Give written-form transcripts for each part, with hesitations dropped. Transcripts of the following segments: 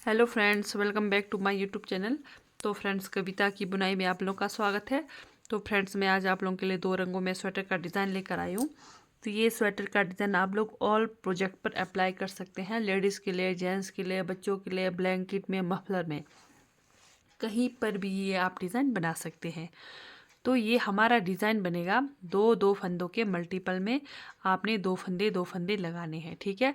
Hello friends, welcome back to my YouTube channel. तो friends, कविता की बुनाई में आप लोगों का स्वागत है। तो फ्रेंड्स, मैं आज आप लोगों के लिए 2 रंगों में स्वेटर का डिज़ाइन लेकर आई हूँ। तो ये स्वेटर का डिज़ाइन आप लोग ऑल प्रोजेक्ट पर अप्लाई कर सकते हैं। लेडीज़ के लिए, जेंट्स के लिए, बच्चों के लिए, ब्लैंकेट में, मफलर में, कहीं पर भी ये आप डिज़ाइन बना सकते हैं। तो ये हमारा डिज़ाइन बनेगा दो दो फंदों के मल्टीपल में। आपने दो फंदे लगाने हैं, ठीक है।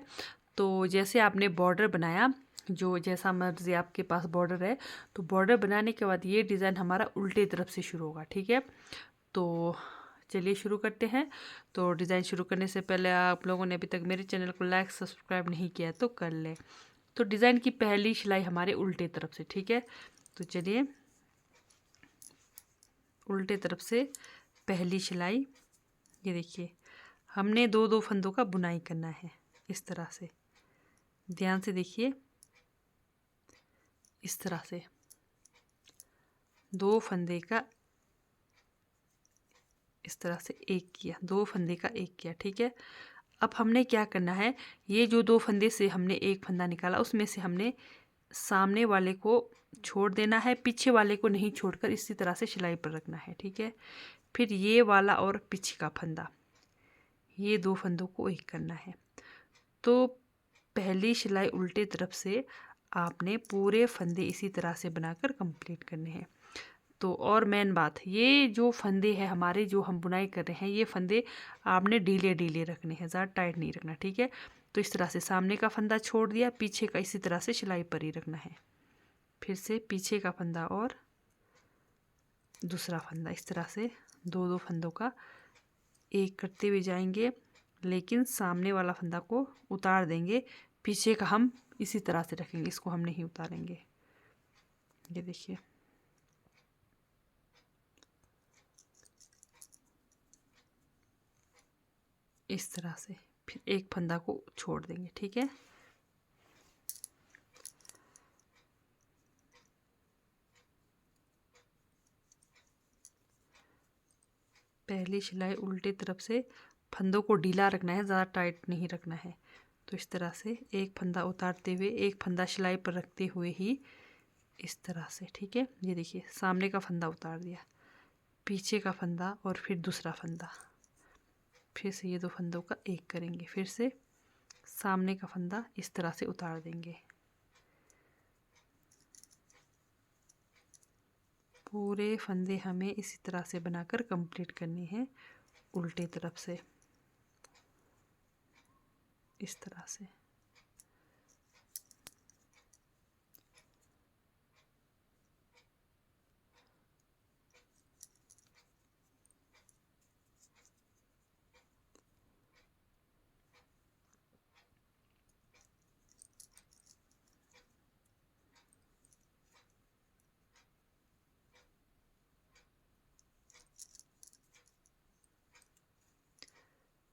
तो जैसे आपने बॉर्डर बनाया, जो जैसा मर्जी आपके पास बॉर्डर है, तो बॉर्डर बनाने के बाद ये डिज़ाइन हमारा उल्टे तरफ से शुरू होगा, ठीक है। तो चलिए शुरू करते हैं। तो डिज़ाइन शुरू करने से पहले आप लोगों ने अभी तक मेरे चैनल को लाइक सब्सक्राइब नहीं किया तो कर लें। तो डिज़ाइन की पहली सिलाई हमारे उल्टे तरफ से, ठीक है। तो चलिए, उल्टे तरफ से पहली सिलाई, ये देखिए, हमने दो दो फंदों का बुनाई करना है इस तरह से। ध्यान से देखिए, इस तरह से दो फंदे का इस तरह से एक किया, दो फंदे का एक किया, ठीक है। अब हमने क्या करना है, ये जो दो फंदे से हमने एक फंदा निकाला, उसमें से हमने सामने वाले को छोड़ देना है, पीछे वाले को नहीं छोड़कर इसी तरह से सिलाई पर रखना है, ठीक है। फिर ये वाला और पीछे का फंदा, ये दो फंदों को एक करना है। तो पहली सिलाई उल्टे तरफ से आपने पूरे फंदे इसी तरह से बनाकर कंप्लीट करने हैं। तो और मेन बात, ये जो फंदे हैं हमारे, जो हम बुनाई कर रहे हैं, ये फंदे आपने ढीले ढीले रखने हैं, ज़्यादा टाइट नहीं रखना, ठीक है। तो इस तरह से सामने का फंदा छोड़ दिया, पीछे का इसी तरह से सिलाई पर ही रखना है। फिर से पीछे का फंदा और दूसरा फंदा, इस तरह से दो दो फंदों का एक करते हुए जाएंगे, लेकिन सामने वाला फंदा को उतार देंगे। पीछे का हम इसी तरह से रखेंगे, इसको हम नहीं उतारेंगे। ये देखिए, इस तरह से फिर एक फंदा को छोड़ देंगे, ठीक है। पहली सिलाई उल्टे तरफ से फंदों को ढीला रखना है, ज़्यादा टाइट नहीं रखना है। तो इस तरह से एक फंदा उतारते हुए, एक फंदा सिलाई पर रखते हुए ही इस तरह से, ठीक है। ये देखिए, सामने का फंदा उतार दिया, पीछे का फंदा और फिर दूसरा फंदा, फिर से ये दो फंदों का एक करेंगे, फिर से सामने का फंदा इस तरह से उतार देंगे। पूरे फंदे हमें इसी तरह से बनाकर कंप्लीट करने हैं, उल्टे तरफ से, इस तरह से।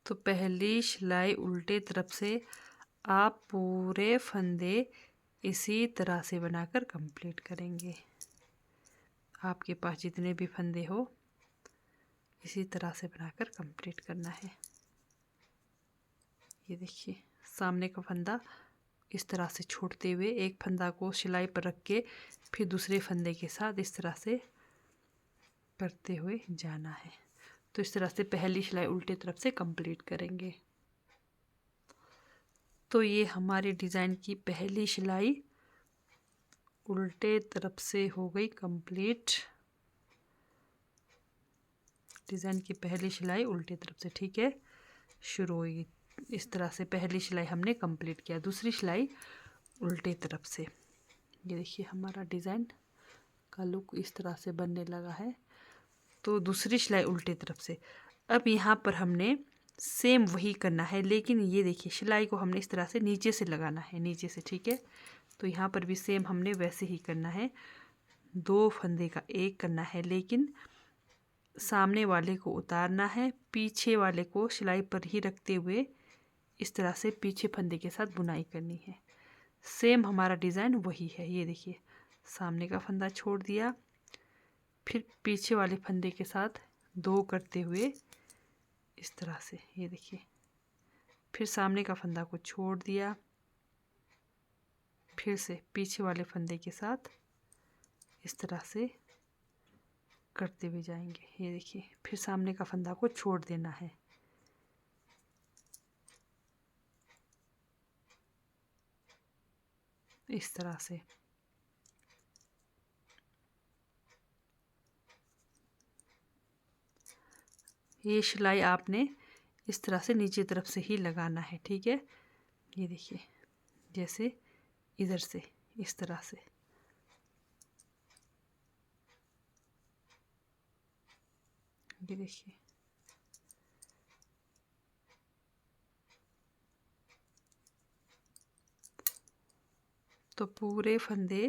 तो पहली सिलाई उल्टे तरफ से आप पूरे फंदे इसी तरह से बनाकर कंप्लीट करेंगे। आपके पास जितने भी फंदे हो, इसी तरह से बनाकर कंप्लीट करना है। ये देखिए, सामने का फंदा इस तरह से छोड़ते हुए एक फंदा को सिलाई पर रख के फिर दूसरे फंदे के साथ इस तरह से करते हुए जाना है। तो इस तरह से पहली सिलाई उल्टे तरफ से कंप्लीट करेंगे। तो ये हमारे डिज़ाइन की पहली सिलाई उल्टे तरफ से हो गई कंप्लीट। डिज़ाइन की पहली सिलाई उल्टे तरफ से, ठीक है, शुरू हुई। इस तरह से पहली सिलाई हमने कंप्लीट किया। दूसरी सिलाई उल्टे तरफ से, ये देखिए, हमारा डिज़ाइन का लुक इस तरह से बनने लगा है। तो दूसरी सिलाई उल्टे तरफ से। अब यहाँ पर हमने सेम वही करना है, लेकिन ये देखिए, सिलाई को हमने इस तरह से नीचे से लगाना है, नीचे से, ठीक है। तो यहाँ पर भी सेम हमने वैसे ही करना है, दो फंदे का एक करना है, लेकिन सामने वाले को उतारना है, पीछे वाले को सिलाई पर ही रखते हुए इस तरह से पीछे फंदे के साथ बुनाई करनी है। सेम हमारा डिज़ाइन वही है। ये देखिए, सामने का फंदा छोड़ दिया, फिर पीछे वाले फंदे के साथ दो करते हुए इस तरह से, ये देखिए, फिर सामने का फंदा को छोड़ दिया, फिर से पीछे वाले फंदे के साथ इस तरह से करते हुए जाएंगे। ये देखिए, फिर सामने का फंदा को छोड़ देना है। इस तरह से ये सिलाई आपने इस तरह से नीचे तरफ से ही लगाना है, ठीक है। ये देखिए, जैसे इधर से इस तरह से। ये देखिए, तो पूरे फंदे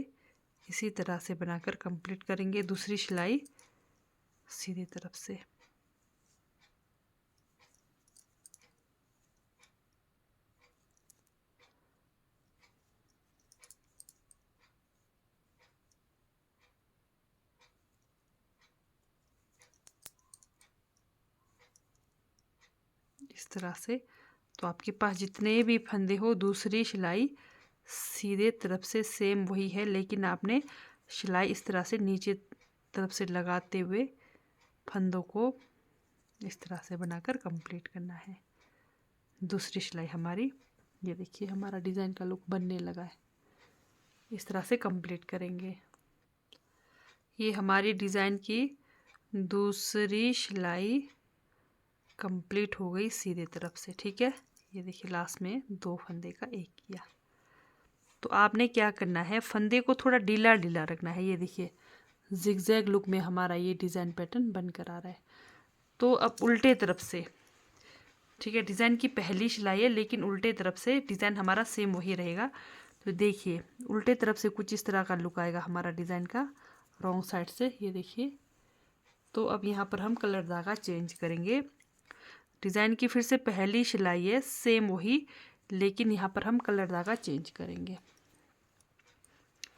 इसी तरह से बनाकर कंप्लीट करेंगे। दूसरी सिलाई सीधी तरफ से। इस तरह से। तो आपके पास जितने भी फंदे हो, दूसरी सिलाई सीधे तरफ से सेम वही है, लेकिन आपने सिलाई इस तरह से नीचे तरफ से लगाते हुए फंदों को इस तरह से बनाकर कंप्लीट करना है। दूसरी सिलाई हमारी, ये देखिए, हमारा डिज़ाइन का लुक बनने लगा है। इस तरह से कंप्लीट करेंगे। ये हमारी डिज़ाइन की दूसरी सिलाई कंप्लीट हो गई सीधे तरफ से, ठीक है। ये देखिए, लास्ट में 2 फंदे का एक किया। तो आपने क्या करना है, फंदे को थोड़ा ढीला ढीला रखना है। ये देखिए, जिगजैग लुक में हमारा ये डिज़ाइन पैटर्न बनकर आ रहा है। तो अब उल्टे तरफ से, ठीक है, डिज़ाइन की पहली सिलाई है लेकिन उल्टे तरफ से डिज़ाइन हमारा सेम वही रहेगा। तो देखिए, उल्टे तरफ से कुछ इस तरह का लुक आएगा हमारा डिज़ाइन का, रॉन्ग साइड से। ये देखिए, तो अब यहाँ पर हम कलर धागा चेंज करेंगे। डिज़ाइन की फिर से पहली सिलाई है सेम वही, लेकिन यहाँ पर हम कलर धागा चेंज करेंगे।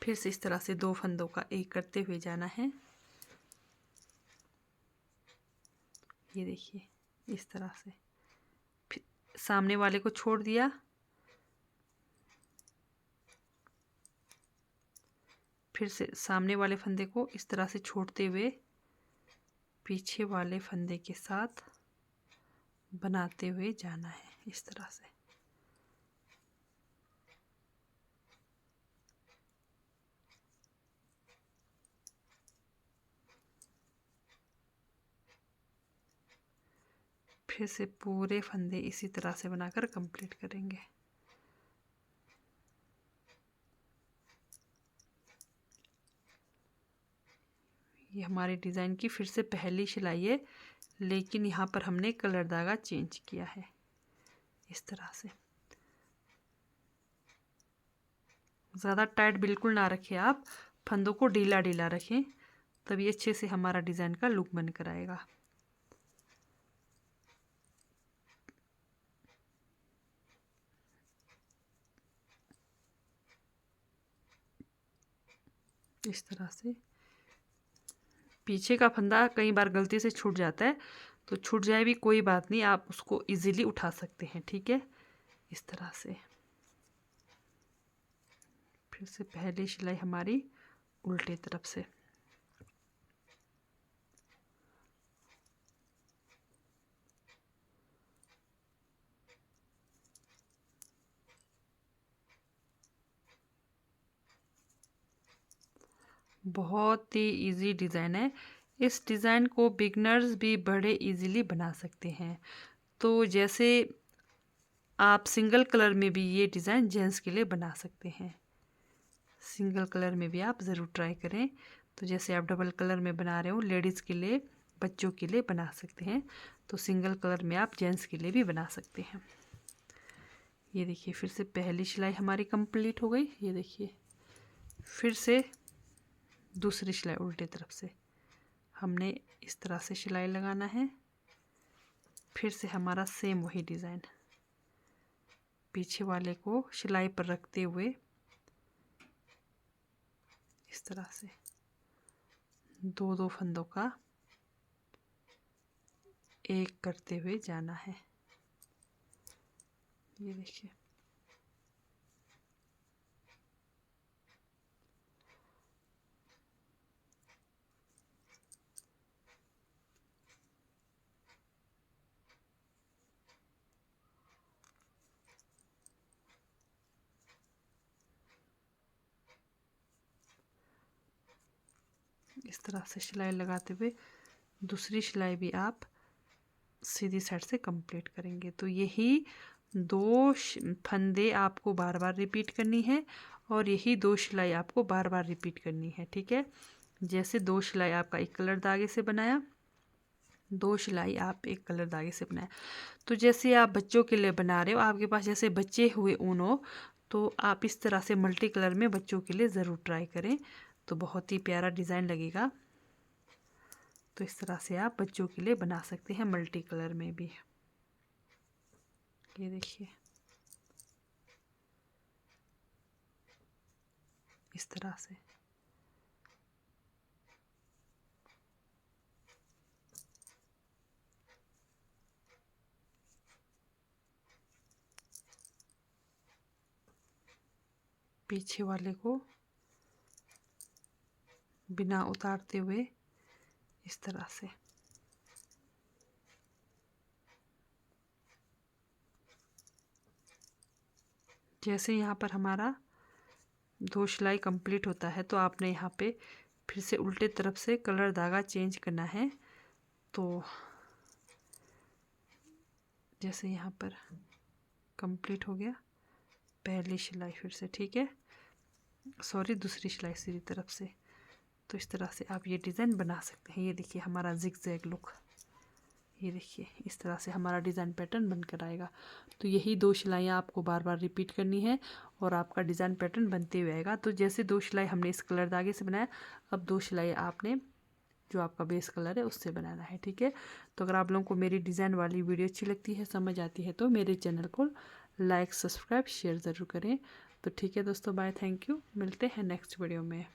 फिर से इस तरह से 2 फंदों का एक करते हुए जाना है। ये देखिए, इस तरह से। फिर सामने वाले को छोड़ दिया, फिर से सामने वाले फंदे को इस तरह से छोड़ते हुए पीछे वाले फंदे के साथ बनाते हुए जाना है, इस तरह से। फिर से पूरे फंदे इसी तरह से बनाकर कंप्लीट करेंगे। ये हमारे डिज़ाइन की फिर से पहली सिलाई है, लेकिन यहाँ पर हमने कलर धागा चेंज किया है, इस तरह से। ज़्यादा टाइट बिल्कुल ना रखें आप, फंदों को ढीला ढीला रखें, तभी अच्छे से हमारा डिज़ाइन का लुक बनकर आएगा। इस तरह से। पीछे का फंदा कई बार गलती से छूट जाता है, तो छूट जाए भी कोई बात नहीं, आप उसको इजीली उठा सकते हैं, ठीक है। इस तरह से। फिर से पहली सिलाई हमारी उल्टे तरफ से। बहुत ही इजी डिज़ाइन है। इस डिज़ाइन को बिगनर्स भी बड़े इजीली बना सकते हैं। तो जैसे आप सिंगल कलर में भी ये डिज़ाइन जेंट्स के लिए बना सकते हैं। सिंगल कलर में भी आप ज़रूर ट्राई करें। तो जैसे आप डबल कलर में बना रहे हो लेडीज़ के लिए, बच्चों के लिए बना सकते हैं, तो सिंगल कलर में आप जेंट्स के लिए भी बना सकते हैं। ये देखिए, फिर से पहली सिलाई हमारी कंप्लीट हो गई। ये देखिए, फिर से दूसरी सिलाई उल्टे तरफ से हमने इस तरह से सिलाई लगाना है। फिर से हमारा सेम वही डिज़ाइन, पीछे वाले को सिलाई पर रखते हुए इस तरह से 2-2 फंदों का एक करते हुए जाना है। ये देखिए, इस तरह से सिलाई लगाते हुए दूसरी सिलाई भी आप सीधी साइड से कंप्लीट करेंगे। तो यही दो फंदे आपको बार बार रिपीट करनी है और यही दो सिलाई आपको बार बार रिपीट करनी है, ठीक है। जैसे दो सिलाई आपका एक कलर धागे से बनाया, दो सिलाई आप एक कलर धागे से बनाया। तो जैसे आप बच्चों के लिए बना रहे हो, आपके पास जैसे बचे हुए ऊन हो, तो आप इस तरह से मल्टी कलर में बच्चों के लिए ज़रूर ट्राई करें, तो बहुत ही प्यारा डिज़ाइन लगेगा। तो इस तरह से आप बच्चों के लिए बना सकते हैं मल्टी कलर में भी। ये देखिए इस तरह से। पीछे वाले को बिना उतारते हुए इस तरह से। जैसे यहाँ पर हमारा दो सिलाई कंप्लीट होता है, तो आपने यहाँ पे फिर से उल्टे तरफ से कलर धागा चेंज करना है। तो जैसे यहाँ पर कंप्लीट हो गया, पहली सिलाई फिर से, ठीक है, सॉरी दूसरी सिलाई सीधी तरफ से। तो इस तरह से आप ये डिज़ाइन बना सकते हैं। ये देखिए हमारा जिगजैग लुक, ये देखिए इस तरह से हमारा डिज़ाइन पैटर्न बनकर आएगा। तो यही दो सिलाइयाँ आपको बार बार रिपीट करनी है और आपका डिज़ाइन पैटर्न बनते हुए आएगा। तो जैसे दो सिलाई हमने इस कलर धागे से बनाया, अब दो सिलाई आपने जो आपका बेस कलर है उससे बनाना है, ठीक है। तो अगर आप लोगों को मेरी डिज़ाइन वाली वीडियो अच्छी लगती है, समझ आती है, तो मेरे चैनल को लाइक सब्सक्राइब शेयर ज़रूर करें। तो ठीक है दोस्तों, बाय, थैंक यू, मिलते हैं नेक्स्ट वीडियो में।